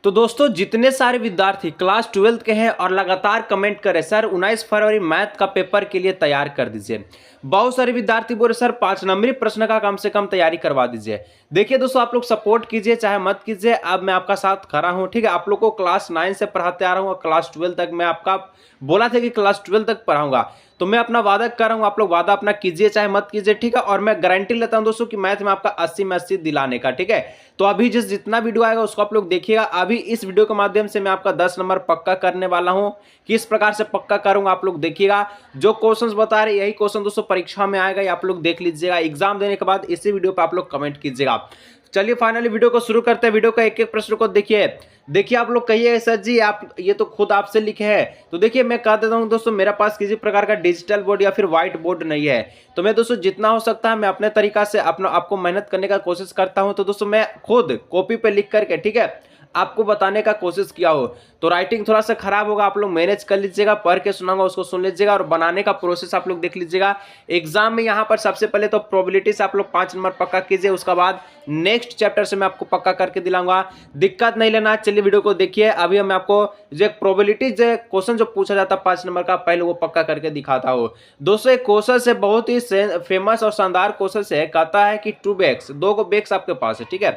तो दोस्तों जितने सारे विद्यार्थी क्लास 12 के हैं और लगातार कमेंट करें सर 19 फरवरी मैथ का पेपर के लिए तैयार कर दीजिए। बहुत सारे विद्यार्थी बोले सर 5 नंबरी प्रश्न का कम से कम तैयारी करवा दीजिए। देखिए दोस्तों, आप लोग सपोर्ट कीजिए चाहे मत कीजिए, अब मैं आपका साथ खड़ा हूं। ठीक है, आप लोग को क्लास 9 से पढ़ाते आ रहा हूं और क्लास 12 तक मैं आपका बोला था कि क्लास 12 तक पढ़ाऊंगा, तो मैं अपना वादा कर रहा हूं। आप लोग वादा अपना कीजिए चाहे मत कीजिए, ठीक है। और मैं गारंटी लेता हूं दोस्तों कि मैथ में आपका 80 में 80 दिलाने का, ठीक है। तो अभी जितना वीडियो आएगा उसको आप लोग देखिएगा। अभी इस वीडियो के माध्यम से मैं आपका 10 नंबर पक्का करने वाला हूं। किस प्रकार से पक्का करूंगा आप लोग देखिएगा। जो क्वेश्चंस बता रहे यही क्वेश्चन दोस्तों परीक्षा में आएगा, ये आप लोग देख लीजिएगा। एग्जाम देने के बाद इसी वीडियो पर आप लोग कमेंट कीजिएगा। चलिए फाइनली वीडियो को शुरू करते हैं। वीडियो का एक एक प्रश्न को देखिए आप लोग कहिए सर जी आप ये तो खुद आपसे लिखे हैं। तो देखिए मैं कह देता हूं दोस्तों, मेरे पास किसी प्रकार का डिजिटल बोर्ड या फिर व्हाइट बोर्ड नहीं है, तो मैं दोस्तों जितना हो सकता है मैं अपने तरीका से आपको मेहनत करने का कोशिश करता हूं। तो दोस्तों मैं खुद कॉपी पे लिख करके, ठीक है, आपको बताने का कोशिश किया हो। तो राइटिंग थोड़ा सा खराब होगा, आप लोग मैनेज कर लीजिएगा। पढ़ के सुनाऊंगा उसको सुन लीजिएगा और बनाने का प्रोसेस आप लोग देख लीजिएगा। एग्जाम में यहाँ पर सबसे पहले तो प्रोबेबिलिटी से आप लोग 5 नंबर पक्का कीजिए, उसके बाद नेक्स्ट चैप्टर से मैं आपको पक्का करके दिलाऊंगा, दिक्कत नहीं लेना। चलिए वीडियो को देखिए। अभी मैं आपको जो प्रोबेबिलिटी जो क्वेश्चन जो पूछा जाता है 5 नंबर का, पहले वो पक्का करके दिखाता हूँ। दोस्तों एक क्वेश्चन से बहुत ही फेमस और शानदार क्वेश्चन से कहता है कि 2 बैग्स, 2 बैग्स आपके पास है, ठीक है।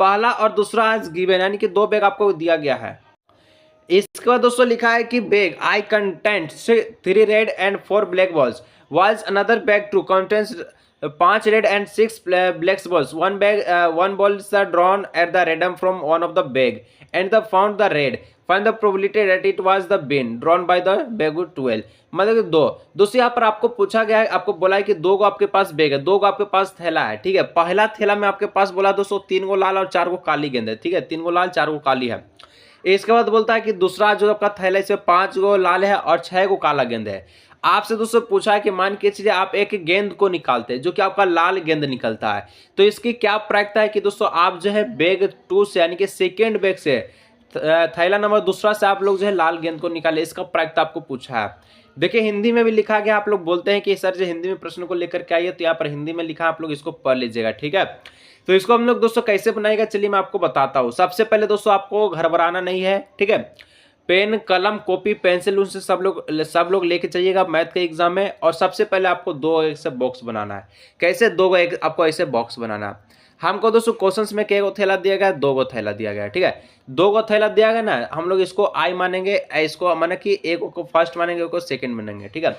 पहला और दूसरा आज गिवन, यानी कि 2 बैग आपको दिया गया है। इसके बाद दोस्तों लिखा है कि bag I content 3 red and 4 black balls, whiles another bag 2 contents 5 red and 6 black balls, one ball is drawn at the random from one of the bag and the found the red, find the probability that it was the bin drawn by the bag 12। मतलब कि दोस्तों यहाँ पर आपको पूछा गया है, आपको बोला है कि 2 गो आपके पास बैग है, 2 गो आपके पास थैला है, ठीक है। पहला थैला में आपके पास बोला दोस्तों 3 गो लाल और 4 गो काली गेंद है, ठीक है। 3 गो लाल 4 गो काली है। इसके बाद बोलता है कि दूसरा जो आपका थैला है इसमें 5 गो लाल है और 6 गो काला गेंद है। आपसे दोस्तों पूछा है कि मान के चलिए आप एक गेंद को निकालते हैं जो कि आपका लाल गेंद निकलता है, तो इसकी क्या प्रायिकता है कि दोस्तों आप जो है बैग 2 से यानी कि सेकेंड बैग से थैला नंबर दूसरा से आप लोग जो है लाल गेंद को निकाले, इसका प्रायिकता आपको पूछा है। देखिए हिंदी में भी लिखा गया, आप लोग बोलते हैं कि सर जो हिंदी में प्रश्न को लेकर के आइए, तो यहाँ पर हिंदी में लिखा, आप लोग इसको पढ़ लीजिएगा, ठीक है। तो इसको हम लोग दोस्तों कैसे बनाएगा चलिए मैं आपको बताता हूँ। सबसे पहले दोस्तों आपको घबराना नहीं है, ठीक है। पेन कलम कॉपी पेंसिल उनसे सब लोग लेके चलिएगा मैथ के एग्जाम में। और सबसे पहले आपको 2 ऐसे बॉक्स बनाना है। कैसे 2 आपको ऐसे बॉक्स बनाना है। हमको दोस्तों क्वेश्चंस में क्या थैला दिया गया है, 2 गो थैला दिया गया है, ठीक है। 2 गो थैला दिया गया ना, हम लोग इसको आई मानेंगे, इसको माने कि एक को फर्स्ट मानेंगे, एक को सेकेंड मानेंगे, ठीक है।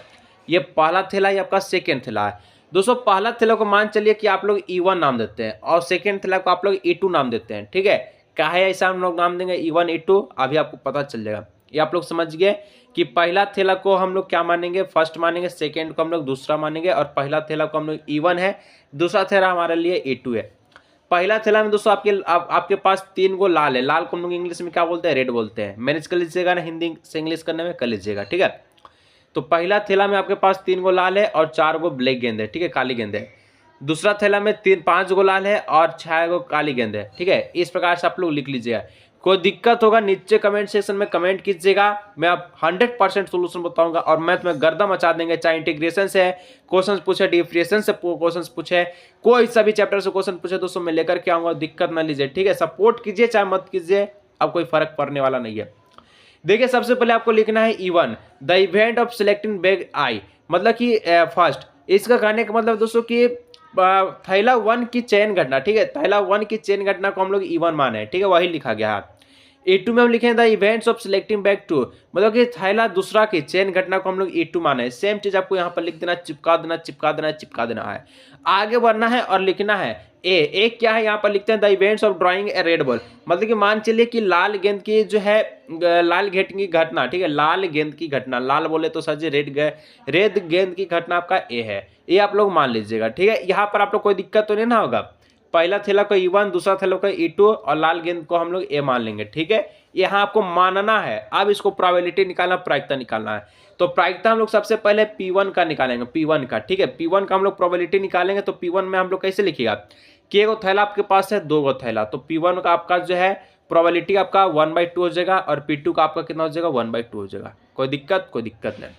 ये पहला थैला, ये आपका सेकेंड थैला है। दोस्तों पहला थैला को मान चलिए कि आप लोग E1 नाम देते हैं और सेकेंड थैला को आप लोग E2 नाम देते हैं, ठीक है। क्या है ऐसा हम लोग नाम देंगे E1 E2, अभी आपको पता चल जाएगा। ये आप लोग समझ गए कि पहला थैला को हम लोग क्या मानेंगे, फर्स्ट मानेंगे, सेकेंड को हम लोग दूसरा मानेंगे और पहला थैला को हम लोग E1 है, दूसरा थैला हमारे लिए E2 है। पहला थैला में दोस्तों आपके पास 3 गो लाल है, लाल को हम लोग इंग्लिश में क्या बोलते हैं, रेड बोलते हैं। मैनेज कर लीजिएगा ना, हिंदी से इंग्लिश करने में कर लीजिएगा, ठीक है। तो पहला थैला में आपके पास 3 गो लाल है और 4 गो ब्लैक गेंद है, ठीक है, काली गेंद है। दूसरा थैला में 5 गो लाल है और 6 गो काली गेंद है, ठीक है। इस प्रकार से आप लोग लिख लीजिएगा। कोई दिक्कत होगा नीचे कमेंट सेक्शन में कमेंट कीजिएगा, मैं आप 100% सोल्यूशन बताऊंगा और मैथ में गर्दा मचा देंगे। चाहे इंटीग्रेशन से क्वेश्चन पूछे, डिफरेंशिएशन से क्वेश्चन पूछे, कोई सभी चैप्टर से क्वेश्चन पूछे दोस्तों मैं लेकर के आऊंगा, दिक्कत ना लीजिए, ठीक है। सपोर्ट कीजिए चाहे मत कीजिए, अब कोई फर्क पड़ने वाला नहीं है। देखिए सबसे पहले आपको लिखना है E1 the event of selecting bag I, मतलब कि फर्स्ट। इसका कहने का मतलब दोस्तों कि थैला 1 की चयन घटना, ठीक है। थैला 1 की चयन घटना को हम लोग E1 माने, ठीक है, वही लिखा गया है। E2 में हम लिखें the events of selecting bag 2, मतलब कि थैला दूसरा की चयन घटना को हम लोग E2 माने। सेम चीज आपको यहाँ पर लिख देना, चिपका देना है। आगे बढ़ना है और लिखना है ए क्या है, यहाँ पर लिखते हैं the events of drawing A red ball, मतलब कि मान चलिए कि लाल गेंद की जो है लाल गेंद की घटना, ठीक है, लाल गेंद की घटना, लाल बोले तो सर जी रेड गेंद की घटना आपका ए है, ये आप लोग मान लीजिएगा, ठीक है। यहाँ पर आप लोग कोई दिक्कत तो नहीं ना होगा। पहला थैला को E1, दूसरा थैला को E2 और लाल गेंद को हम लोग ए मान लेंगे, ठीक है। यहाँ आपको मानना है। अब इसको प्रोबेबिलिटी निकालना, प्रायिकता निकालना है। तो प्रायिकता हम लोग सबसे पहले P1 का निकालेंगे, P1 का, ठीक है। P1 का हम लोग प्रोबेबिलिटी निकालेंगे, तो P1 में हम लोग कैसे लिखिएगा कि एक थैला आपके पास है, 2 गो थैला, तो P1 का आपका जो है प्रोबेबिलिटी आपका 1/2 हो जाएगा और P2 का आपका कितना हो जाएगा, 1/2 हो जाएगा। कोई दिक्कत नहीं।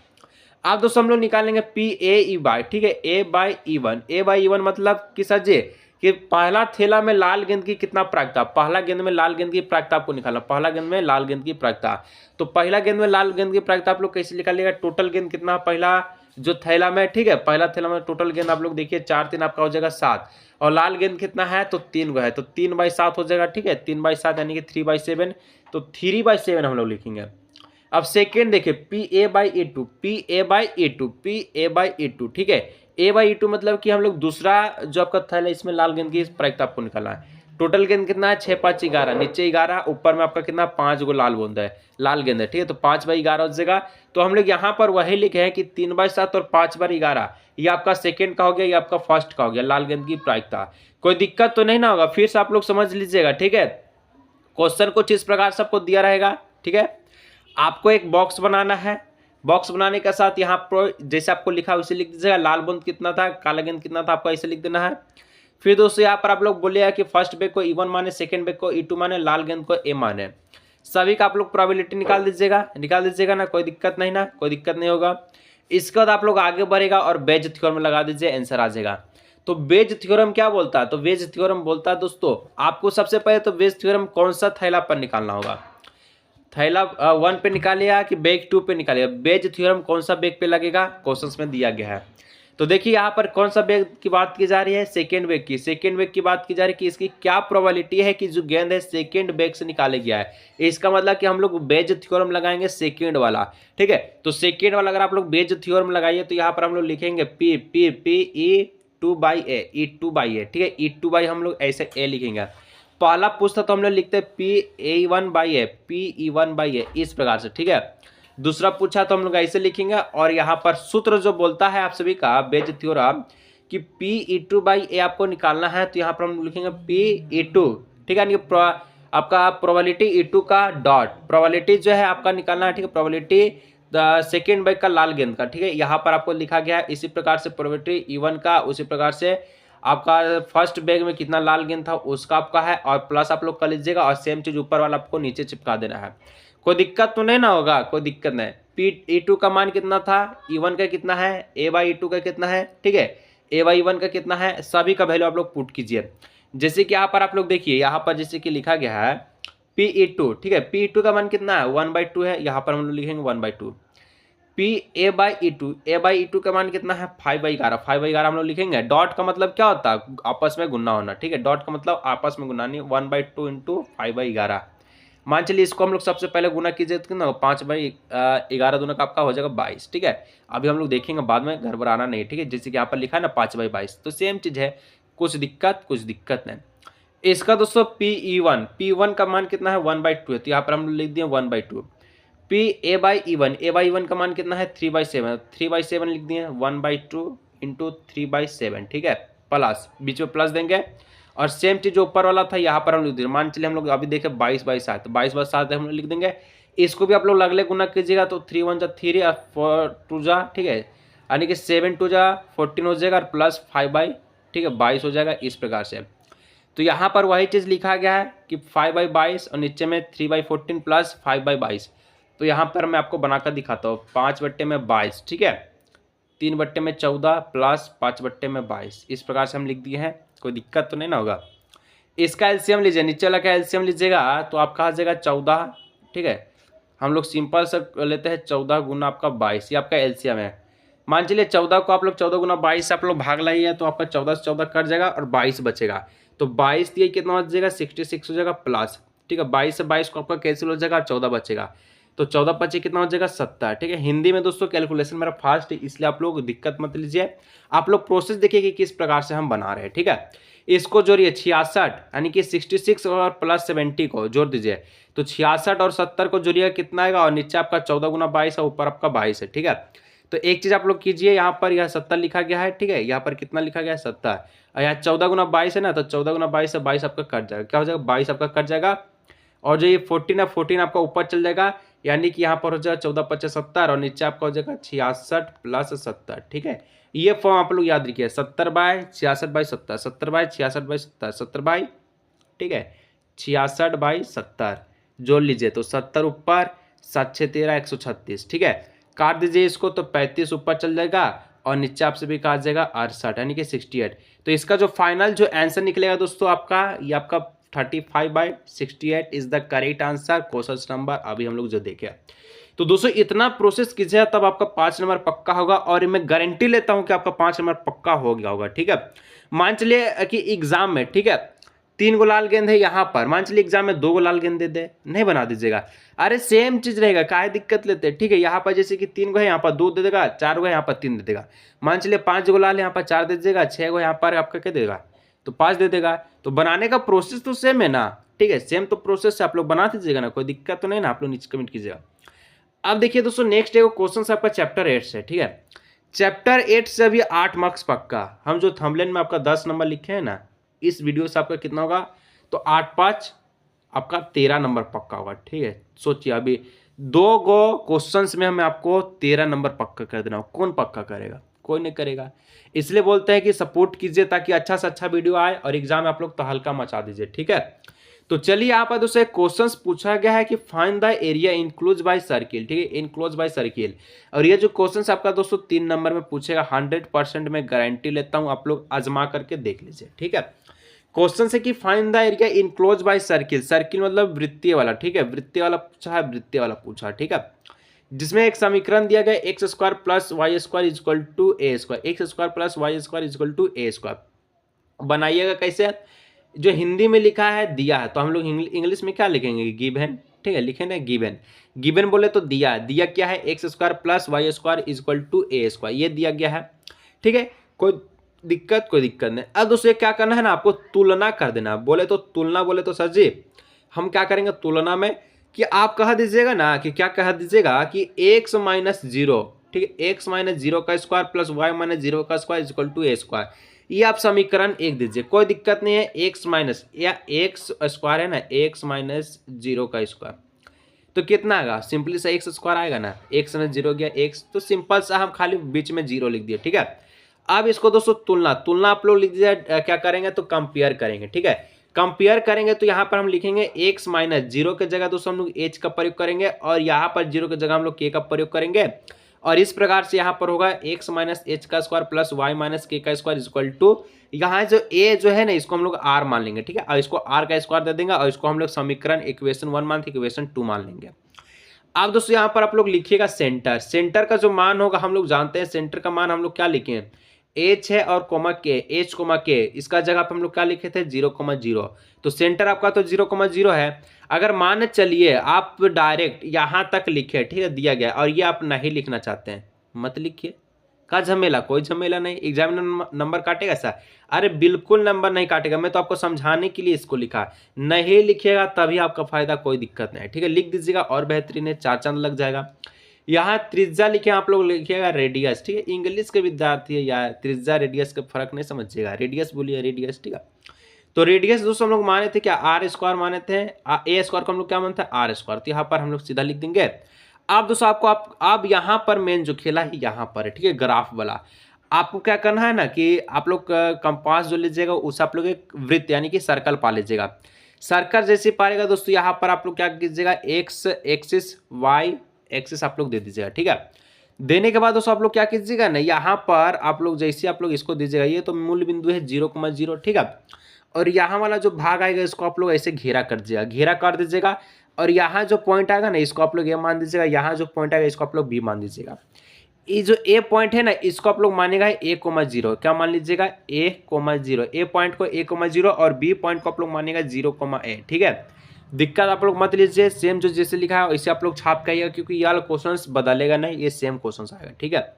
अब दोस्तों हम लोग निकालेंगे PA/E, ठीक है, A/E1 मतलब कि सर जी कि पहला थैला में लाल गेंद की कितना प्रायिकता, पहला गेंद में लाल गेंद की प्रायिकता आपको निकालना, पहला गेंद में लाल गेंद की प्रायिकता। तो पहला गेंद में लाल गेंद की प्रायिकता आप लोग कैसे निकालिएगा, टोटल गेंद कितना पहला जो थैला में, ठीक है, पहला थैला में टोटल गेंद आप लोग देखिए 4 3 आपका हो जाएगा 7, और लाल गेंद कितना है तो 3 गो है, तो 3/7 हो जाएगा, ठीक है, 3/7 यानी कि 3/7, तो 3/7 हम लोग लिखेंगे। अब सेकेंड देखिए PA/A2, PA/A2, PA/A2, ठीक है, A/A2 मतलब कि हम लोग दूसरा जो आपका थैला इसमें लाल गेंद की प्रायिकता आपको निकालना है। टोटल गेंद कितना है 6 5 11, नीचे 11, ऊपर में आपका कितना 5 गो लाल गेंद है, लाल गेंद है, ठीक है, तो 5/11 हो जाएगा। तो हम लोग यहाँ पर वही लिखे हैं कि 3/7 और 5/11, ये आपका सेकेंड का हो गया, ये आपका फर्स्ट का हो गया लाल गेंद की प्रायिकता। कोई दिक्कत तो नहीं ना होगा, फिर से आप लोग समझ लीजिएगा, ठीक है। क्वेश्चन कुछ इस प्रकार से आपको दिया रहेगा, ठीक है। आपको एक बॉक्स बनाना है, बॉक्स बनाने के साथ यहाँ पर जैसे आपको लिखा वैसे लिख दीजिएगा, लाल गेंद कितना था, काला गेंद कितना था, आपको ऐसे लिख देना है। फिर दोस्तों यहाँ पर आप लोग बोलिएगा कि फर्स्ट बैग को E1 माने, सेकंड बैग को E2 माने, लाल गेंद को A माने, सभी का आप लोग प्रोबेबिलिटी निकाल दीजिएगा ना, कोई दिक्कत नहीं ना, कोई दिक्कत नहीं होगा। इसके बाद आप लोग आगे बढ़ेगा और बेज थ्योरम लगा दीजिए, आंसर आ जाएगा। तो बेज थ्योरम क्या बोलता है, तो बेज थ्योरम बोलता है दोस्तों, आपको सबसे पहले तो बेज थ्योरम कौन सा थैला पर निकालना होगा, थैला 1 पे निकालिएगा कि बैग 2 पे निकालिएगा, बेज थ्योरम कौन सा बैग पे लगेगा क्वेश्चंस में दिया गया है। तो देखिए यहाँ पर कौन सा बैग की बात की जा रही है, सेकेंड बैग की, सेकेंड बैग की बात की जा रही है कि इसकी क्या प्रोबेबिलिटी है कि जो गेंद है सेकेंड बैग से निकाले गया है। इसका मतलब कि हम लोग बेज थ्योरम लगाएंगे सेकेंड वाला, ठीक है। तो सेकेंड वाला अगर आप लोग बेज थ्योरम लगाइए तो यहाँ पर हम लोग लिखेंगे E2/A, E2/A, ठीक है, E2/A हम लोग ऐसे A लिखेंगे। पहला पूछता तो हम लोग लिखते हैं PE1/A, PE1/A इस प्रकार से, ठीक है। दूसरा पूछा तो हम लोग ऐसे लिखेंगे, और यहाँ पर सूत्र जो बोलता है आप सभी का बेज थ्योरम कि PE2/A आपको निकालना है, तो यहाँ पर हम लिखेंगे PE2, ठीक है, आपका प्रोबेबिलिटी E2 का डॉट, प्रोबेबिलिटी जो है आपका निकालना है, ठीक है, प्रोबेबिलिटी सेकेंड बैग का लाल गेंद का, ठीक है, यहाँ पर आपको लिखा गया है। इसी प्रकार से प्रोबेबिलिटी E1 का, उसी प्रकार से आपका फर्स्ट बैग में कितना लाल गेंद था उसका आपका है, और प्लस आप लोग कर लीजिएगा, और सेम चीज ऊपर वाला आपको नीचे चिपका देना है। कोई दिक्कत तो नहीं ना होगा, कोई दिक्कत नहीं। E2 का मान कितना था, E1 का कितना है, A/E2 का कितना है, ठीक है, A/E1 का कितना है, सभी का वैल्यू आप लोग पुट कीजिए। जैसे कि यहाँ पर आप लोग देखिए, यहाँ पर जैसे कि लिखा गया है PE2, ठीक है, PE2 का मान कितना है 1/2 है, यहाँ पर हम लोग लिखेंगे 1/2। A/E2 का मान कितना है 5/11, 5/11 हम लोग लिखेंगे। डॉट का मतलब क्या होता है, आपस में गुना होना, ठीक है, डॉट का मतलब आपस में गुना नहीं, 1/2 इंटू 5/11। मान चलिए इसको हम लोग सबसे पहले गुना कीजिए तो कितना 5/11 दोनों का आपका हो जाएगा 22, ठीक है। अभी हम लोग देखेंगे बाद में, घबराना नहीं, ठीक है। जैसे कि यहाँ पर लिखा है ना 5/22, तो सेम चीज है, कुछ दिक्कत नहीं। इसका दोस्तों P1 का मान कितना है 1/2 है, तो यहाँ पर हम लोग लिख दिए 1/2। A/E1 का मान कितना है 3/7, 3/7 लिख दिए 1/2 इंटू 3/7, ठीक है, प्लस बीच में प्लस देंगे, और सेम चीज जो ऊपर वाला था यहाँ पर हम लिख देंगे। मान चलिए हम लोग अभी देखे 22/7, 22/7 हम लोग लिख देंगे। इसको भी आप लोग अगले गुना कीजिएगा तो 3 1 जा 3 और 4 2 जा, ठीक है, यानी कि 7 2 जा 14 हो जाएगा, और प्लस 5 ठीक है 22 हो जाएगा, इस प्रकार से। तो यहाँ पर वही चीज लिखा गया है कि 5/22 और नीचे में 3/14 प्लस 5/22। तो यहाँ पर मैं आपको बनाकर दिखाता हूँ, 5/22, ठीक है, 3/14 प्लस 5/22, इस प्रकार से हम लिख दिए हैं। कोई दिक्कत तो नहीं ना होगा। इसका एलसीएम लीजिए, नीचे वाला का एलसीएम लीजिएगा तो आपका आ जाएगा 14, ठीक है। हम लोग सिंपल से लेते हैं 14 गुना आपका 22, ये आपका एलसीएम है। मान चलिए 14 को आप लोग 14 गुना 22 से आप लोग भाग लाइए तो आपका 14 से 14 कट जाएगा और 22 बचेगा। तो 22 दिए कितना हो जाएगा 66 हो जाएगा प्लस, ठीक है, 22 से 22 को आपका कैंसिल हो जाएगा और 14 बचेगा। तो 14 पचे कितना हो जाएगा 70, ठीक है। हिंदी में दोस्तों कैलकुलेशन मेरा फास्ट है, इसलिए आप लोग दिक्कत मत लीजिए। आप लोग प्रोसेस देखिए कि किस प्रकार से हम बना रहे हैं, ठीक है। इसको जोड़िए 66 यानी कि 66 और प्लस 70 को जोड़ दीजिए, तो 66 और 70 को जोड़िएगा कितना आएगा, और नीचे आपका 14 गुना 22 है, ऊपर आपका 22 है, ठीक है। तो एक चीज आप लोग कीजिए, यहाँ पर यह 70 लिखा गया है, ठीक है, यहाँ पर कितना लिखा गया है 70, और यहाँ 14 गुना 22 है ना, तो 14 गुना 22 से 22 आपका कट जाएगा, क्या हो जाएगा 22 आपका कट जाएगा, और जो ये 14 है 14 आपका ऊपर चल जाएगा, यानी कि यहाँ पर हो जाएगा 14 5 70, और नीचे आपका हो जाएगा 66 प्लस 70, ठीक है। ये फॉर्म आप लोग याद रखिए, 70/66/70, 70/66/70, 70 ठीक है 66/70 जोड़ लीजिए, तो 70 ऊपर 7 6 13 136, ठीक है। काट दीजिए इसको तो 35 ऊपर चल जाएगा, और नीचे आपसे भी कहा जाएगा 68 यानी कि 68। तो इसका जो फाइनल जो आंसर निकलेगा दोस्तों आपका, ये आपका 35/68 is the correct answer question number अभी हम लोग जो देखे। तो दोस्तों इतना प्रोसेस कीजिए तब आपका 5 नंबर पक्का होगा, और मैं गारंटी लेता हूं कि आपका 5 नंबर पक्का हो गया होगा। ठीक है, मान चलिए कि एग्जाम में, ठीक है, 3 गो लाल गेंद है यहाँ पर, मान चलिए एग्जाम में 2 गो लाल गेंद दे दे, नहीं बना दीजिएगा। अरे सेम चीज रहेगा, काहे दिक्कत लेते हैं। ठीक है, यहाँ पर जैसे कि 3 गो है, यहाँ पर 2 दे देगा, 4 गो है, यहाँ पर 3 दे देगा। मान चलिए 5 गो लाल है, यहाँ पर 4 दे देगा, 6 गो यहाँ पर आपका क्या देगा, तो 5 दे देगा। तो बनाने का प्रोसेस तो सेम है ना। ठीक है, सेम तो प्रोसेस से आप लोग बना दीजिएगा ना, कोई दिक्कत तो नहीं ना। आप लोग नीचे कमेंट कीजिएगा। अब देखिए दोस्तों नेक्स्ट एक क्वेश्चन आपका चैप्टर 8 से। ठीक है, चैप्टर 8 से अभी 8 मार्क्स पक्का। हम जो थंबनेल में आपका 10 नंबर लिखे हैं ना, इस वीडियो से आपका कितना होगा, तो 8×5 आपका 13 नंबर पक्का होगा। ठीक है, सोचिए अभी 2 गो क्वेश्चंस में हमें आपको 13 नंबर पक्का कर देना हो। कौन पक्का करेगा, कोई नहीं करेगा। इसलिए बोलते हैं कि सपोर्ट कीजिए ताकि अच्छा से अच्छा वीडियो आए और एग्जाम में आप लोग तहलका मचा दीजिए। ठीक है, तो चलिए यहाँ पर दोस्तों क्वेश्चन पूछा गया है कि find the area enclose by circle. ठीक है, इनक्लोज बाय सर्किल। और ये जो क्वेश्चन आपका दोस्तों 3 नंबर में पूछेगा, 100% मैं गारंटी लेता हूँ, आप लोग आजमा करके देख लीजिए। ठीक है, क्वेश्चन से कि find the area enclose by circle. Circle मतलब वृत्तीय वाला। ठीक है, वृत्तीय वाला पूछा है, वृत्तीय वाला पूछा। ठीक है, जिसमें एक समीकरण दिया गया x² + y² = a², x² + y² = a²। बनाइएगा कैसे, जो हिंदी में लिखा है दिया है, तो हम लोग इंग्लिश में क्या लिखेंगे, गिवन। ठीक है, लिखे ना गिवन। गिवन बोले तो दिया, दिया क्या है, x² + y² = a², ये दिया गया है। ठीक है, कोई दिक्कत नहीं। अब दोस्तों क्या करना है ना, आपको तुलना कर देना। बोले तो तुलना, बोले तो सर जी हम क्या करेंगे तुलना में, कि आप कह दीजिएगा ना, कि क्या कह दीजिएगा कि x - 0, ठीक है, x - 0 का स्क्वायर + y - 0 का स्क्वायर = a²। ये आप समीकरण 1 दीजिए, कोई दिक्कत नहीं है। x माइनस या x² है ना, x - 0 का स्क्वायर तो कितना आएगा, सिंपली सा x² आएगा ना, x - 0 गया x, तो सिंपल सा हम खाली बीच में 0 लिख दिए। ठीक है, अब इसको दोस्तों तुलना आप लोग लिख दीजिए, क्या करेंगे तो कंपेयर करेंगे। ठीक है, कंपेयर करेंगे तो यहाँ पर हम लिखेंगे x - 0 के जगह दोस्तों हम लोग h का प्रयोग करेंगे, और यहाँ पर 0 के जगह हम लोग k का प्रयोग करेंगे। और इस प्रकार से यहाँ पर होगा x - h का स्क्वायर + y - k का स्क्वायर = यहाँ जो a जो है ना, इसको हम लोग r मान लेंगे। ठीक है, और इसको r का स्क्वायर दे देंगे, और इसको हम लोग समीकरण इक्वेशन 1 मान इक्वेशन 2 मान लेंगे। अब दोस्तों यहाँ पर आप लोग लिखिएगा सेंटर। सेंटर का जो मान होगा हम लोग जानते हैं, सेंटर का मान हम लोग क्या लिखे हैं, h है और h, k, इसका जगह पे हम लोग क्या लिखे थे 0,0। तो सेंटर आपका तो 0,0 है। अगर मान चलिए आप डायरेक्ट यहाँ तक लिखे, ठीक है, दिया गया, और ये आप नहीं लिखना चाहते हैं, मत लिखिए। का झमेला, कोई झमेला नहीं। एग्जामिनर नंबर काटेगा सर, अरे बिल्कुल नंबर नहीं काटेगा। मैं तो आपको समझाने के लिए इसको लिखा, नहीं लिखिएगा तभी आपका फायदा, कोई दिक्कत नहीं। ठीक है, लिख दीजिएगा और बेहतरीन है, 4 चांद लग जाएगा। यहाँ त्रिज्या लिखे, आप लोग लिखिएगा रेडियस। ठीक है, इंग्लिश के विद्यार्थी है यार, त्रिज्या रेडियस का फर्क नहीं समझिएगा, रेडियस बोलिए रेडियस। ठीक है, तो रेडियस दोस्तों हम लोग माने थे क्या, r² माने थे, a² को हम लोग क्या मानते हैं r²। तो यहाँ पर हम लोग सीधा लिख देंगे। अब दोस्तों आपको आप यहाँ पर मेन जो खेला है यहाँ पर है। ठीक है, ग्राफ वाला आपको क्या करना है ना, कि आप लोग कंपास जो लीजिएगा उस आप लोग एक वृत्त यानी कि सर्कल पा लीजिएगा। सर्कल जैसे पाएगा दोस्तों, यहाँ पर आप लोग क्या कीजिएगा, x एक्सिस y एक्सिस आप लोग दे दीजिएगा। ठीक है, देने के बाद दोस्तों आप लोग क्या कीजिएगा ना, यहाँ पर आप लोग जैसे आप लोग इसको दीजिएगा, ये तो मूल बिंदु है 0,0। ठीक है, और यहाँ वाला जो भाग आएगा इसको आप लोग ऐसे घेरा कर दीजिएगा, घेरा कर दीजिएगा। और यहाँ जो पॉइंट आएगा ना, इसको आप लोग ए मान दीजिएगा, यहाँ जो पॉइंट आएगा इसको आप लोग बी मान दीजिएगा। ये जो ए पॉइंट है ना, इसको आप लोग मानेगा a,0, क्या मान लीजिएगा a,0, ए पॉइंट को a,0 और बी पॉइंट को आप लोग मानेगा 0,a। ठीक है, दिक्कत आप लोग मत लीजिए, सेम जो जैसे लिखा है वैसे आप लोग छाप के आइएगा, क्योंकि ये वाला क्वेश्चन बदलेगा नहीं, ये सेम क्वेश्चन आएगा। ठीक है,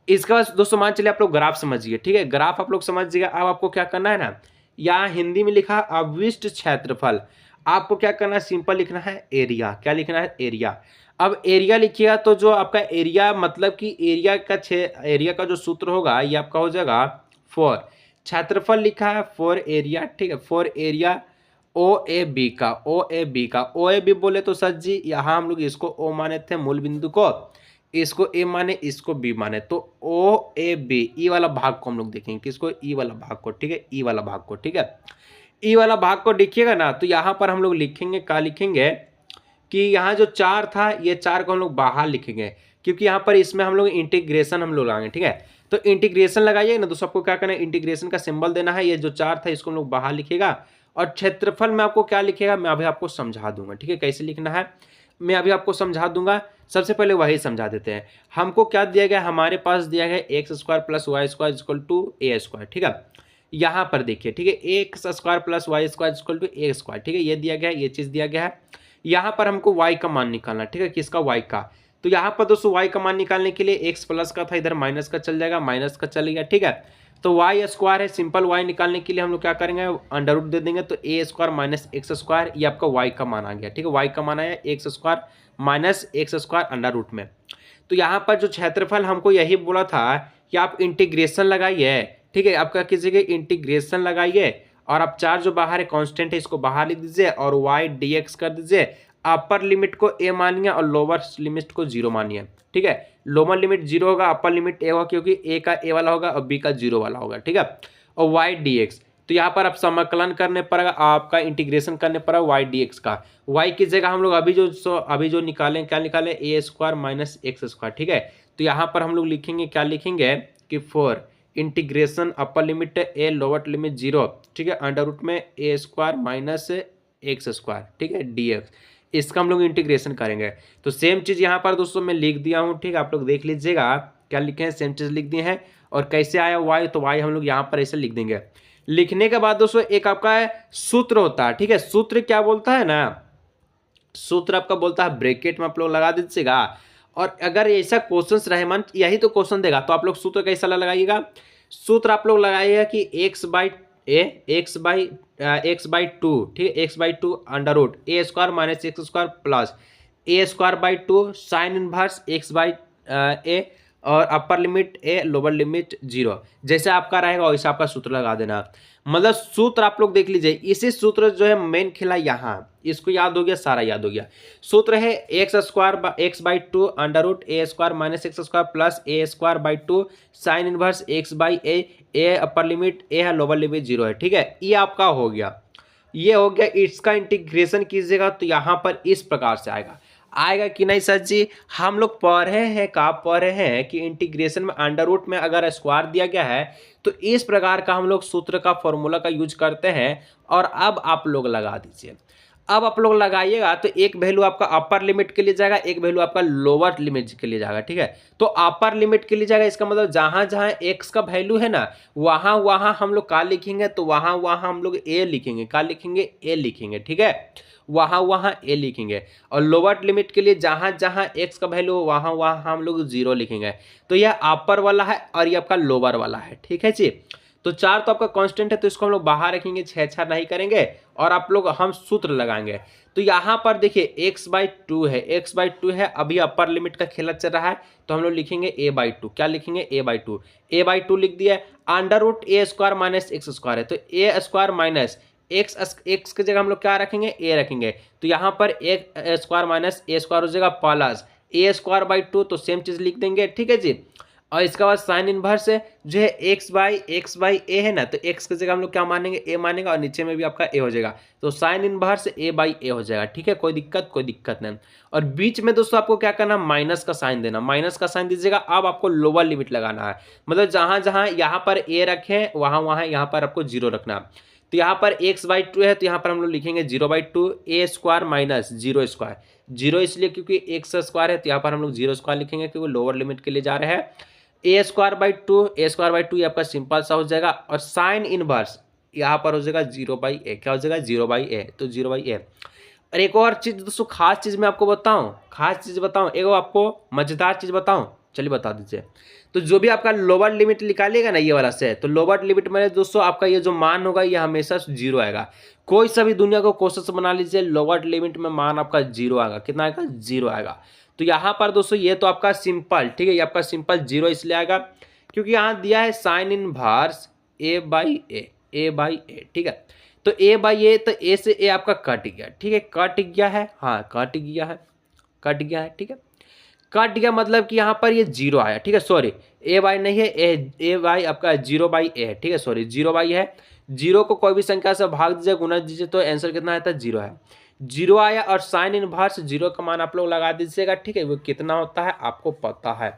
इसके बाद दोस्तों मान चलिए आप लोग ग्राफ समझिए। ठीक है, ग्राफ आप लोग समझिएगा। अब आपको क्या करना है ना, यहाँ हिंदी में लिखा अवशिष्ट क्षेत्रफल, आपको क्या करना है, सिंपल लिखना है एरिया। क्या लिखना है, एरिया। अब एरिया लिखिएगा तो जो आपका एरिया मतलब कि एरिया का जो सूत्र होगा ये आपका हो जाएगा 4। क्षेत्रफल लिखा है 4 एरिया। ठीक है, 4 एरिया OAB का, OAB बोले तो सर जी यहाँ हम लोग इसको O माने थे मूल बिंदु को, इसको A माने, इसको B माने, तो OAB ई वाला भाग को हम लोग देखेंगे, किसको, ई वाला भाग को। ठीक है, ई वाला भाग को। ठीक है, ई वाला भाग को देखिएगा ना, तो यहाँ पर हम लोग लिखेंगे, क्या लिखेंगे कि यहाँ जो 4 था, ये 4 को हम लोग बाहर लिखेंगे, क्योंकि यहाँ पर इसमें हम लोग इंटीग्रेशन हम लोग लाएंगे। ठीक है, तो इंटीग्रेशन लगाइए ना दोस्तों, आपको क्या करना है, इंटीग्रेशन का सिंबल देना है। ये जो 4 था इसको हम लोग बाहर लिखेगा और क्षेत्रफल में आपको क्या लिखेगा मैं अभी आपको समझा दूंगा, ठीक है, कैसे लिखना है मैं अभी आपको समझा दूंगा। सबसे पहले वही समझा देते हैं। हमको क्या दिया गया, हमारे पास दिया गया x square plus Y square equal to A square, ठीक है। यहाँ पर देखिए, ठीक है, x square plus Y square equal to A square, ठीक है, ये दिया गया है, ये चीज़ दिया गया है। यहाँ पर हमको y का मान निकालना, ठीक है, किसका, y का। तो यहाँ पर दोस्तों y का मान निकालने के लिए x प्लस का था, इधर माइनस का चल जाएगा, माइनस का चलेगा, ठीक है। तो y स्क्वायर है, सिंपल y निकालने के लिए हम लोग क्या करेंगे, अंडर रूट दे देंगे, तो ए स्क्वायर माइनस एक्स स्क्वायर, ये आपका y का मान आ गया, ठीक है, y का मान आया x square minus x square under root में। तो यहाँ पर जो क्षेत्रफल हमको यही बोला था कि आप इंटीग्रेशन लगाइए, ठीक है, आपका किसी के इंटीग्रेशन लगाइए और आप 4 जो बाहर है कांस्टेंट है इसको बाहर लिख दीजिए और y dx कर दीजिए। अपर लिमिट को a मानिए और लोअर लिमिट को 0 मानिए, ठीक है। लोअर लिमिट 0 होगा, अपर लिमिट a होगा, क्योंकि a का a वाला होगा और b का 0 वाला होगा, ठीक है। और y dx, तो यहाँ पर आप समाकलन करने पर आपका इंटीग्रेशन करने पर y dx का, y की जगह हम लोग अभी जो निकालें, क्या निकालें, ए स्क्वायर माइनस एक्स स्क्वायर, ठीक है। तो यहाँ पर हम लोग लिखेंगे, क्या लिखेंगे कि for integration upper limit A lower limit 0, ठीक है, अंडर रूट में ए स्क्वायर माइनस एक्स स्क्वायर, ठीक है, dx, इसका हम लोग इंटीग्रेशन करेंगे। तो सेम चीज़ यहाँ पर दोस्तों मैं लिख दिया हूँ, ठीक है, आप लोग देख लीजिएगा क्या लिखे हैं, सेम चीज़ लिख दिए हैं। और कैसे आया y, तो y हम लोग यहाँ पर ऐसे लिख देंगे। लिखने के बाद दोस्तों एक आपका सूत्र होता है, ठीक है, सूत्र क्या बोलता है ना, सूत्र आपका बोलता है, ब्रैकेट में आप लोग लगा दीजिएगा। और अगर ऐसा क्वेश्चन रहे, मन यही तो क्वेश्चन देगा, तो आप लोग सूत्र कैसा लगाइएगा, सूत्र आप लोग लगाइएगा कि एक्स बाई टू, ठीक है, X by two under root A square minus x square plus A square by two sine inverse X by A और upper limit A lower limit 0, जैसे आपका रहेगा वैसे आपका सूत्र लगा देना। मतलब सूत्र आप लोग देख लीजिए, इसी सूत्र जो है मेन खेला यहाँ, इसको याद हो गया, सारा याद हो गया। सूत्र है X by two under root A square minus x square plus A square by two sine inverse X by A upper limit A है, लोअर लिमिट 0 है, ठीक है, ये आपका हो गया, ये हो गया। इसका इंटीग्रेशन कीजिएगा तो यहाँ पर इस प्रकार से आएगा कि नहीं सर जी, हम लोग पढ़े हैं, का पढ़े हैं कि इंटीग्रेशन में अंडर रूट में अगर स्क्वायर दिया गया है तो इस प्रकार का हम लोग सूत्र का फॉर्मूला का यूज करते हैं। और अब आप लोग लगा दीजिए, अब आप लोग लगाइएगा तो एक वैल्यू आपका अपर लिमिट के लिए जाएगा, एक वैल्यू आपका लोअर लिमिट के लिए जाएगा, ठीक है। तो अपर लिमिट के लिए जाएगा, इसका मतलब जहां जहां एक्स का वैल्यू है ना, वहां वहां हम लोग का लिखेंगे, तो वहां वहां हम लोग ए लिखेंगे, का लिखेंगे, ए लिखेंगे, ठीक है, वहां वहां ए लिखेंगे। और लोअर लिमिट के लिए जहां जहां एक्स का वैल्यू हो वहां वहां हम लोग 0 लिखेंगे। तो यह अपर वाला है और ये आपका लोअर वाला है, ठीक है जी। तो 4 तो आपका कांस्टेंट है, तो इसको हम लोग बाहर रखेंगे, 6 नहीं करेंगे और आप लोग हम सूत्र लगाएंगे। तो यहाँ पर देखिए एक्स बाई टू है, एक्स बाई टू है, अभी अपर लिमिट का खेला चल रहा है, तो हम लोग लिखेंगे ए बाई टू, क्या लिखेंगे, A by two, A by two लिख दिया। अंडर रूट ए स्क्वायर माइनस एक्स स्क्वायर है, तो ए स्क्वायर माइनस एक्स की जगह हम लोग क्या रखेंगे, ए रखेंगे। तो यहाँ पर एक स्क्वायर माइनस ए स्क्वायर हो जाएगा plus A square by two, तो सेम चीज़ लिख देंगे, ठीक है जी। और इसके बाद साइन इनवर्स है जो है एक्स बाई ए है ना, तो एक्स की जगह हम लोग क्या मानेंगे, ए मानेगा और नीचे में भी आपका ए हो जाएगा, तो साइन इनवर्स ए बाई ए हो जाएगा, ठीक है, कोई दिक्कत नहीं। और बीच में दोस्तों आपको क्या करना, माइनस का साइन देना, माइनस का साइन दीजिएगा। अब आपको लोअर लिमिट लगाना है, मतलब जहां जहां यहाँ पर ए रखें वहां वहां यहाँ पर आपको 0 रखना। तो यहाँ पर एक्स बाई टू है, तो यहाँ पर हम लोग लिखेंगे 0 by two A square minus 0 square, 0 इसलिए क्योंकि एक्स स्क्वायर है, तो यहाँ पर हम लोग 0 स्क्वायर लिखेंगे क्योंकि लोअर लिमिट के लिए जा रहे हैं। ए स्क्वायर बाई टू ये आपका सिंपल सा हो जाएगा। और साइन इनवर्स यहाँ पर हो जाएगा 0 बाई ए, क्या हो जाएगा, 0 बाई ए, तो 0 बाई ए। और एक और चीज़ दोस्तों, खास चीज़ मैं आपको बताऊँ, एक आपको मज़ेदार चीज़ बताऊँ, चलिए बता दीजिए। तो जो भी आपका लोअर लिमिट निकालिएगा ना ये वाला से, तो लोअर लिमिट में दोस्तों आपका ये जो मान होगा ये हमेशा 0 आएगा। कोई सा भी दुनिया को क्वेश्चन बना लीजिए, लोअर लिमिट में मान आपका 0 आएगा, कितना आएगा, 0 आएगा। तो यहाँ पर दोस्तों ये तो आपका सिंपल, ठीक है, ये आपका सिंपल 0 इसलिए आएगा क्योंकि यहाँ दिया है साइन इनवर्स ए बाई ए, ठीक है। तो ए बाई ए, तो ए से ए आपका कट गया, ठीक है, कट गया है, हाँ कट गया है, ठीक है, कट गया मतलब कि यहाँ पर ये 0 आया, ठीक है, सॉरी ए बाई नहीं है, ए बाई आपका 0 बाई ए है, ठीक है, सॉरी 0 बाई है। 0 को कोई भी संख्या से भाग दीजिए, गुना दीजिए, तो आंसर कितना आता है, 0 है, 0 आया। और साइन इनवर्स 0 का मान आप लोग लगा दीजिएगा, ठीक है, वो कितना होता है आपको पता है।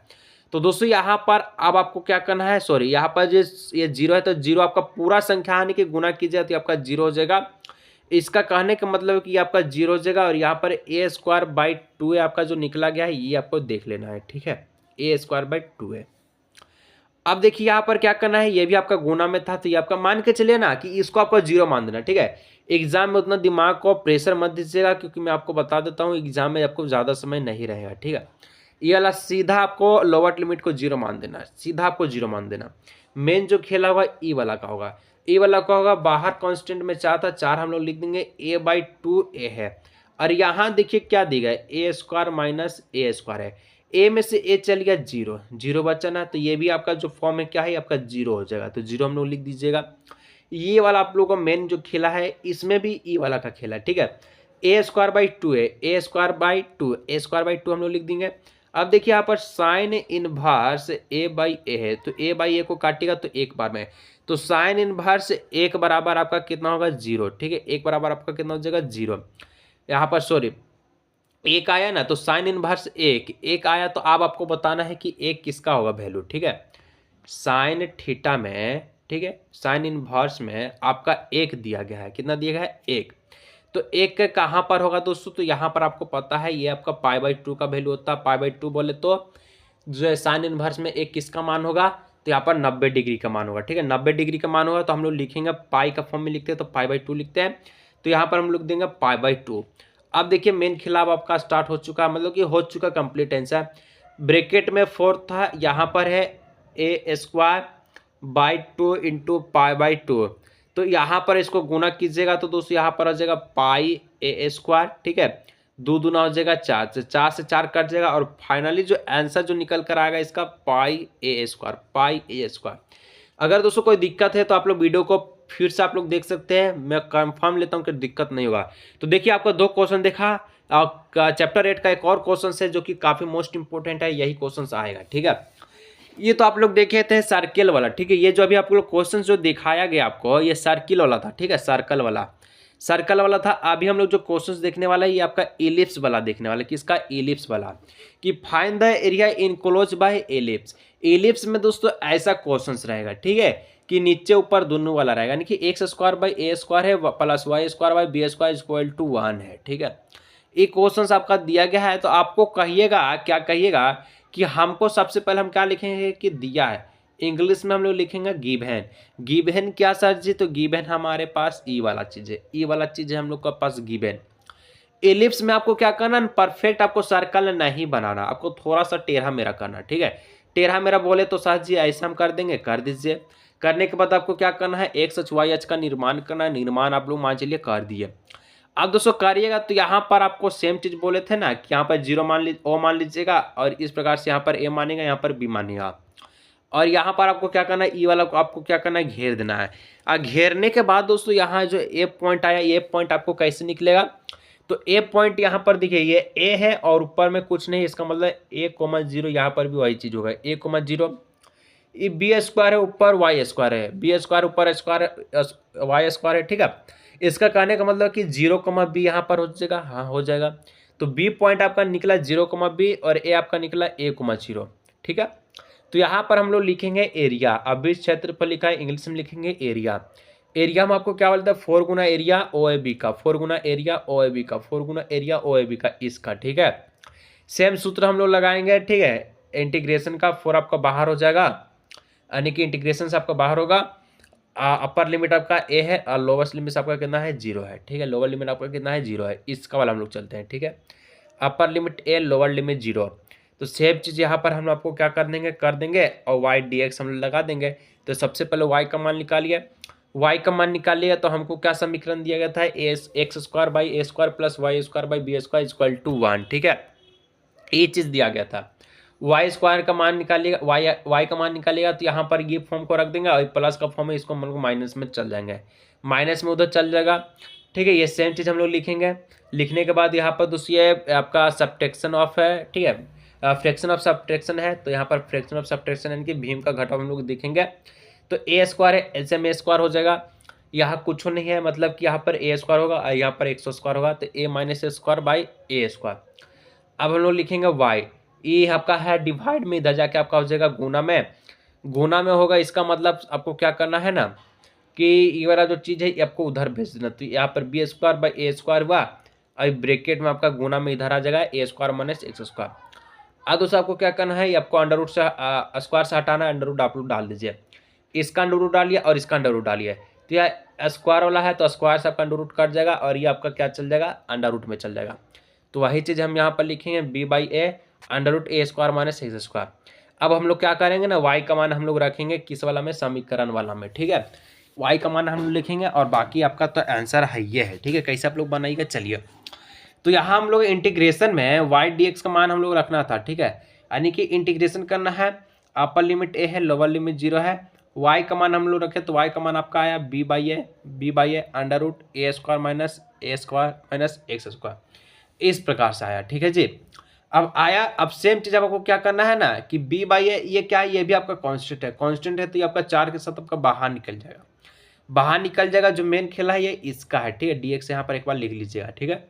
तो दोस्तों यहाँ पर अब आपको क्या करना है, सॉरी यहाँ पर जो ये जीरो है तो जीरो आपका पूरा संख्या आने के गुना कीजिए तो आपका जीरो हो जाएगा। इसका कहने का मतलब है कि आपका जीरो हो जाएगा और यहाँ पर ए स्क्वायर बाई टू है आपका जो निकला गया है, ये आपको देख लेना है, ठीक है, ए स्क्वायर बाई टू है। अब देखिए यहाँ पर क्या करना है, ये भी आपका गुना में था तो ये आपका मान के चलिए ना कि इसको आपको जीरो मान देना, ठीक है। एग्जाम में उतना दिमाग को प्रेशर मत दीजिएगा क्योंकि मैं आपको बता देता हूँ एग्जाम में आपको ज़्यादा समय नहीं रहेगा, ठीक है। ये वाला सीधा आपको लोअर लिमिट को जीरो मान देना है, सीधा आपको जीरो मान देना। मेन जो खेला होगा ई वाला का होगा, ए वाला का होगा बाहर कॉन्स्टेंट में 4 था, 4 हम लोग लिख देंगे, ए बाई टू ए है। और यहाँ देखिए क्या दी गया, ए स्क्वायर माइनस ए स्क्वायर है, ए में से ए चल गया जीरो, जीरो बचा ना, तो ये भी आपका जो फॉर्म है क्या है आपका जीरो हो जाएगा, तो जीरो हम लोग लिख दीजिएगा। ये वाला आप लोगों का मेन जो खेला है इसमें भी ई वाला का खेला है, ठीक है। ए स्क्वायर बाई टू है, A square by two, A square by two हम लोग लिख देंगे। अब देखिए यहाँ पर sine inverse A by A है, तो ए बाई ए को काटेगा तो एक बार में, तो साइन इनवर्स एक बराबर आपका कितना होगा जीरो, ठीक है, एक बराबर आपका कितना हो जाएगा जीरो। यहाँ पर सॉरी एक आया ना तो साइन इनवर्स एक आया, तो अब आपको बताना है कि एक किसका होगा वैल्यू, ठीक है। साइन थीटा में, ठीक है, साइन इनवर्स में आपका एक दिया गया है, कितना दिया गया है एक, तो एक का कहाँ पर होगा दोस्तों, तो यहाँ पर आपको पता है ये आपका पाई बाई टू का वैल्यू होता है। पाई बाई टू बोले तो जो है साइन इनवर्स में एक किसका मान होगा, तो यहाँ पर 90 डिग्री का मान होगा, ठीक है, 90 डिग्री का मान होगा, तो हम लोग लिखेंगे पाई का फॉर्म में लिखते हैं तो पाई बाई टू लिखते हैं, तो यहाँ पर हम लोग देंगे पाई बाई टू। अब देखिए मेन खिलाफ आपका स्टार्ट हो चुका है, मतलब कि हो चुका कंप्लीट आंसर। ब्रैकेट में 4 था, यहाँ पर है A square by two into pi by two, तो यहाँ पर इसको गुना कीजिएगा तो दोस्तों यहाँ पर आ जाएगा पाई ए स्क्वायर, ठीक है, दो दूना हो जाएगा 4 से, 4 से 4 कट जाएगा और फाइनली जो आंसर जो निकल कर आएगा इसका पाई ए स्क्वायर, पाई ए स्क्वायर। अगर दोस्तों कोई दिक्कत है तो आप लोग वीडियो को फिर से आप लोग देख सकते हैं, मैं कंफर्म लेता हूं कि दिक्कत नहीं होगा। तो देखिए आपका 2 क्वेश्चन देखा, चैप्टर 8 का एक और क्वेश्चन है जो कि काफ़ी मोस्ट इंपॉर्टेंट है, यही क्वेश्चन आएगा, ठीक है। ये तो आप लोग देखे थे सर्किल वाला, ठीक है, ये जो अभी आप लोग क्वेश्चन जो दिखाया गया आपको ये सर्किल वाला था, ठीक है, सर्कल वाला था। अभी हम लोग जो क्वेश्चंस देखने वाला है ये आपका एलिप्स वाला देखने वाला है, किसका, एलिप्स वाला, कि find the area enclose by ellipse. Ellipse में दोस्तों ऐसा क्वेश्चंस रहेगा, ठीक है, कि नीचे ऊपर दोनों वाला रहेगा, यानी कि X square by A square है plus Y square by B square equal to 1 है, ठीक है। ये क्वेश्चंस आपका दिया गया है तो आपको कहिएगा, क्या कहिएगा कि हमको सबसे पहले हम क्या लिखेंगे कि दिया है, इंग्लिश में हम लोग लिखेंगे गिवन। गिवन क्या सर जी, तो गिवन हमारे पास ई वाला चीज़ है, ई वाला चीज़ है हम लोग का पास गिवन। एलिप्स में आपको क्या करना, परफेक्ट आपको सर्कल नहीं बनाना, आपको थोड़ा सा टेढ़ा मेरा करना, ठीक है। टेढ़ा मेरा बोले तो सर जी ऐसा हम कर देंगे, कर दीजिए। करने के बाद आपको क्या करना है, एक्स एच वाई एच का निर्माण करना है, निर्माण आप लोग मान चलिए कर दिए। अब दोस्तों करिएगा तो यहाँ पर आपको सेम चीज बोले थे ना कि यहाँ पर जीरो मान लीजिएगा और इस प्रकार से यहाँ पर ए मानेगा, यहाँ पर बी मानेगा, और यहाँ पर आपको क्या करना है, ई वाला को आपको क्या करना है, घेर देना है। और घेरने के बाद दोस्तों यहाँ जो ए पॉइंट आया, ए पॉइंट आपको कैसे निकलेगा, तो ए पॉइंट यहाँ पर देखिए ये ए है और ऊपर में कुछ नहीं, इसका मतलब ए कोमा जीरो, यहाँ पर भी वही चीज होगा, ए कोमा जीरो। ये बी स्क्वायर है, ऊपर वाई स्क्वायर है, बी स्क्वायर ऊपर स्क्वायर वाई स्क्वायर है, ठीक है। इसका कहने का मतलब कि 0, बी यहाँ पर हो जाएगा, हाँ हो जाएगा। तो बी पॉइंट आपका निकला 0, बी और ए आपका निकला ए, 0, ठीक है। तो यहाँ पर हम लोग लिखेंगे एरिया, अब इस क्षेत्र पर लिखा है इंग्लिश में लिखेंगे एरिया। एरिया में आपको क्या बोलता है, 4 गुना एरिया ओ ए बी का, 4 गुना एरिया ओ ए बी का, 4 गुना एरिया ओ ए बी का, इसका, ठीक है। सेम सूत्र हम लोग लगाएंगे, ठीक है, इंटीग्रेशन का 4 आपका बाहर हो जाएगा, यानी कि इंटीग्रेशन से आपका बाहर होगा। अपर लिमिट आपका ए है और लोवेस्ट लिमिट आपका कितना है, 0 है, ठीक है, लोअर लिमिट आपका कितना है, 0 है, इसका वाला हम लोग चलते हैं, ठीक है। अपर लिमिट ए, लोअर लिमिट 0, तो सेम चीज़ यहाँ पर हम आपको क्या कर देंगे और वाई डी एक्स हम लगा देंगे। तो सबसे पहले वाई का मान निकालिए, वाई का मान निकालिएगा तो हमको क्या समीकरण दिया गया था, x square by A square plus Y square by B square equal to 1, ठीक है, ये चीज़ दिया गया था। वाई स्क्वायर का मान निकालिएगा, वाई का मान निकालिएगा तो यहाँ पर ये फॉर्म को रख देंगे और प्लस का फॉर्म है, इसको हम लोग माइनस में चल जाएंगे, माइनस में उधर चल जाएगा, ठीक है। ये सेम चीज़ हम लोग लिखेंगे। लिखने के बाद यहाँ पर दूसरी आपका सब्ट्रैक्शन ऑफ है, ठीक है, फ्रैक्शन ऑफ सब्ट्रैक्शन है, तो यहाँ पर फ्रैक्शन ऑफ सब्ट्रैक्शन यानी कि भीम का घटाव हम लोग देखेंगे। तो ए स्क्वायर है, ऐसे में ए स्क्वायर हो जाएगा, यहाँ कुछ नहीं है, मतलब कि यहाँ पर ए स्क्वायर होगा और यहाँ पर 100 स्क्वायर होगा, तो A minus A square by A square. अब हम लोग लिखेंगे वाई, ये आपका है डिवाइड में, इधर जाके आपका हो जाएगा गुना में, गुना में होगा। इसका मतलब आपको क्या करना है ना कि ये वाला जो चीज़ है ये आपको उधर भेज देना। तो यहाँ पर b square by A square हुआ, और ब्रैकेट में आपका गुना में इधर आ जाएगा ए स्क्वायर माइनस एक्स स्क्वायर। अब दोस्तों आपको क्या करना है, ये आपको अंडर रूट से स्क्वायर से हटाना है, अंडर रूट आप लोग डाल दीजिए। इसका अंडर रूट डालिए और इसका अंडर रूट डालिए, तो यह स्क्वायर वाला है तो स्क्वायर से आपका अंडर रूट कट जाएगा, और ये आपका क्या चल जाएगा, अंडर रूट में चल जाएगा। तो वही चीज़ हम यहाँ पर लिखेंगे b by a under root A square minus x square. अब हम लोग क्या करेंगे ना, वाई का मान हम लोग रखेंगे किस वाला में, समीकरण वाला में, ठीक है। वाई का मान हम लोग लिखेंगे और बाकी आपका तो आंसर है ये है, ठीक है। कैसे आप लोग बनाइएगा चलिए। तो यहाँ हम लोग इंटीग्रेशन में वाई डी एक्स का मान हम लोग रखना था, ठीक है। यानी कि इंटीग्रेशन करना है, अपर लिमिट ए है, लोअर लिमिट 0 है। वाई का मान हम लोग रखे तो वाई का मान आपका आया b by a under root A square minus x square, इस प्रकार से आया, ठीक है जी। अब आया, अब सेम चीज़ आपको क्या करना है ना कि बी बाई ए ये क्या है, ये भी आपका कांस्टेंट है, कांस्टेंट है तो ये आपका 4 के साथ आपका बाहर निकल जाएगा, बाहर निकल जाएगा। जो मेन खेला है ये इसका है, ठीक है। डी एक्स यहाँ पर एक बार लिख लीजिएगा, ठीक है।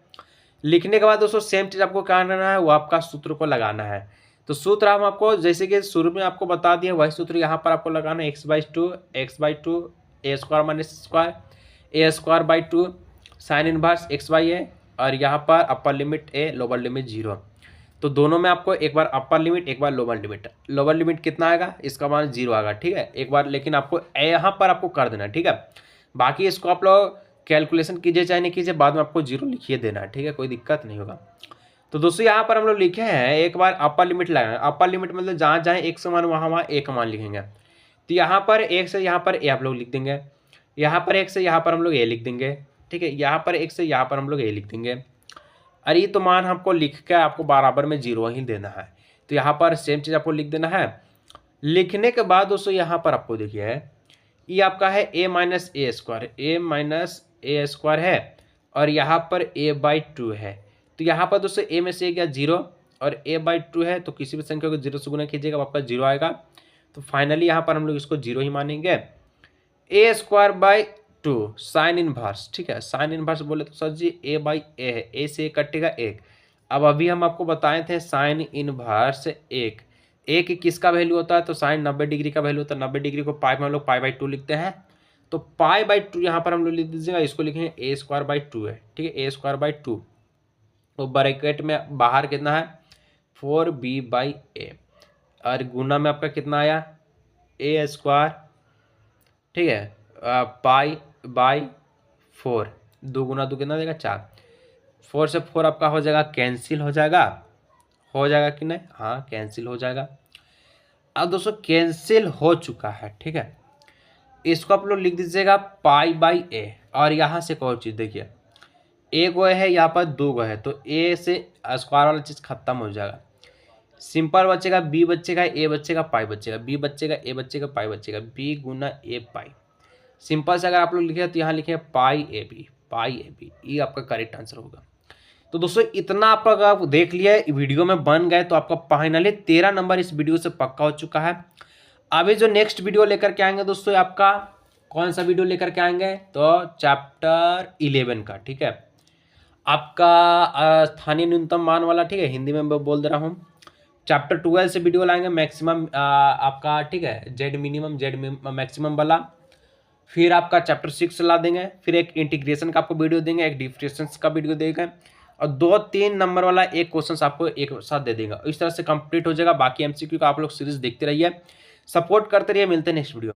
लिखने के बाद दोस्तों सेम चीज़ आपको क्या करना है, वो आपका सूत्र को लगाना है। तो सूत्र हम आपको जैसे कि शुरू में आपको बता दिए वही सूत्र यहाँ पर आपको लगाना है, X by two A square minus square A square by 2 sine inverse X by A, और यहाँ पर upper limit A lower limit 0। तो दोनों में आपको एक बार अपर लिमिट एक बार लोअर लिमिट, लोअर लिमिट कितना आएगा, इसका मान 0 आएगा, ठीक है। एक बार लेकिन आपको यहाँ पर आपको कर देना, ठीक है। बाकी इसको आप लोग कैलकुलेशन कीजिए चाहे नहीं कीजिए, बाद में आपको 0 लिखिए देना है, ठीक है, कोई दिक्कत नहीं होगा। तो दोस्तों यहाँ पर हम लोग लिखे हैं, एक बार अपर लिमिट लगाएंगे। अपर लिमिट मतलब जहाँ जहाँ एक समान वहाँ एक मान लिखेंगे। तो यहाँ पर एक से यहाँ पर ए आप लोग लिख देंगे, यहाँ पर एक से यहाँ पर हम लोग ए लिख देंगे, ठीक है। यहाँ पर एक से यहाँ पर हम लोग ए लिख देंगे। अरे ये तो मान हमको लिख के आपको बराबर में 0 ही देना है, तो यहाँ पर सेम चीज़ आपको लिख देना है। लिखने के बाद दोस्तों यहाँ पर आपको देखिए ये आपका है ए माइनस ए स्क्वायर है, और यहाँ पर ए बाई 2 है। तो यहाँ पर दोस्तों ए में से गया 0 और ए बाई 2 है, तो किसी भी संख्या को 0 से गुना कीजिएगा आपका 0 आएगा। तो फाइनली यहाँ पर हम लोग इसको 0 ही मानेंगे। ए स्क्वायर बाई 2 साइन इनवर्स, ठीक है। साइन इनवर्स बोले तो sir ji A by A है, ए से कटेगा 1। अब अभी हम आपको बताए थे साइन इनवर्स 1 किसका वैल्यू होता है, तो साइन 90 डिग्री का वैल्यू होता है। 90 डिग्री को पाई में हम लोग पाई बाई 2 लिखते हैं, तो पाई बाई 2 यहाँ पर हम लोग लिख दीजिएगा, इसको लिखेंगे ए स्क्वायर बाई 2 है, ठीक है। ए स्क्वायर बाई 2, तो ब्रैकेट में बाहर कितना है 4b बाई ए, और गुना में आपका कितना आया ए स्क्वायर, ठीक है, पाई बाई 4, 2 गुना 2 कितना देगा 4, 4 से 4 आपका हो जाएगा कैंसिल हो जाएगा कि नहीं, हाँ कैंसिल हो जाएगा। अब दोस्तों कैंसिल हो चुका है, ठीक है। इसको आप लोग लिख दीजिएगा पाई बाई ए, और यहाँ से एक और चीज़ देखिए, ए गो है यहाँ पर 2 गो है, तो ए से स्क्वायर वाला चीज़ खत्म हो जाएगा। सिंपल बचेगा बी बचेगा ए बचेगा पाई बचेगा, बी बचेगा ए बचेगा पाई बचेगा, बी गुना ए पाई। सिंपल से अगर आप लोग लिखे तो यहाँ लिखे पाई ए बी, ये आपका करेक्ट आंसर होगा। तो दोस्तों इतना आप अगर आप देख लिया वीडियो में बन गए तो आपका फाइनली 13 नंबर इस वीडियो से पक्का हो चुका है। अभी जो नेक्स्ट वीडियो लेकर के आएंगे दोस्तों, आपका कौन सा वीडियो लेकर के आएंगे, तो चैप्टर 11 का, ठीक है। आपका स्थानीय न्यूनतम मान वाला, ठीक है, हिंदी में मैं बोल दे रहा हूँ। चैप्टर 12 से वीडियो लाएंगे मैक्सिमम आपका, ठीक है, जेड मिनिमम जेड मैक्सिमम वाला। फिर आपका चैप्टर 6 ला देंगे, फिर एक इंटीग्रेशन का आपको वीडियो देंगे, एक डिफरेंस का वीडियो देंगे, और 2-3 नंबर वाला एक क्वेश्चन आपको एक साथ दे देगा। इस तरह से कंप्लीट हो जाएगा। बाकी एमसीक्यू का आप लोग सीरीज देखते रहिए, सपोर्ट करते रहिए। मिलते हैं नेक्स्ट वीडियो।